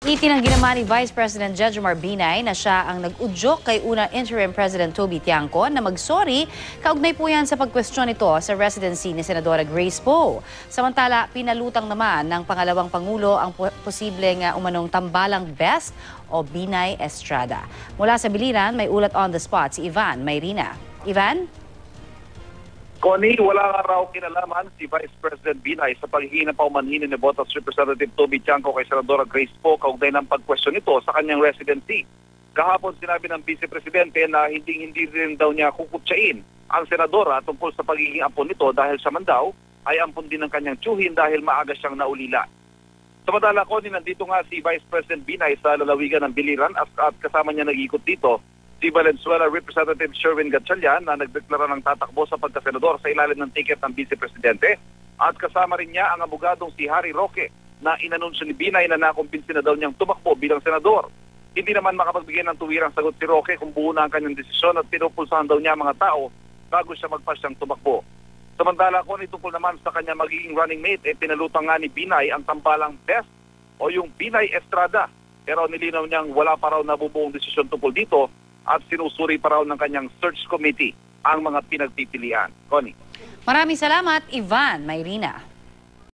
Itinanggi naman ni Vice President Jejomar Binay na siya ang nag-udyok kay unang interim President Toby Tiangco na mag-sorry kaugnay po yan sa pagkwestiyon nito sa residency ni Senadora Grace Poe. Samantala, pinalutang naman ng pangalawang Pangulo ang posibleng umanong tambalang best o Binay Estrada. Mula sa Biliran, may ulat on the spot si Ivan Mayrina. Ivan? Connie, wala nga raw kinalaman si Vice President Binay sa paghihingi ng paumanhin ni Botas Representative Toby Tiangco kay Senadora Grace Poe kaugnay ng pagkwestiyon nito sa kanyang residency. Kahapon sinabi ng Vice Presidente na hindi rin daw niya kukutsain ang Senadora tungkol sa pagiging ampon nito dahil sa mandaw ay ampon din ng kanyang tiyuhin dahil maaga siyang naulila. Samantala, Connie, nandito nga si Vice President Binay sa lalawigan ng Biliran at kasama niya nag-ikot dito si Valenzuela Representative Sherwin Gatchalian na nagdeklara ng tatakbo sa pagkasenador sa ilalim ng tiket ng Vice Presidente at kasama rin niya ang abogadong si Harry Roque na inanunsyo ni Binay na nakumbinsi na daw niyang tumakbo bilang senador. Hindi naman makapagbigay ng tuwirang sagot si Roque kung buo na ang kanyang desisyon at pinupulsahan daw niya mga tao bago siya magpasyang tumakbo. Samantala, kung itungkol naman sa kanya magiging running mate, pinalutang nga ni Binay ang tambalang best o yung Binay Estrada. Pero nilinaw niyang wala pa raw nabubuong desisyon tungkol dito at sinusuri pa raw ng kanyang search committee ang mga pinagpipilian. Connie. Maraming salamat, Ivan Mayrina.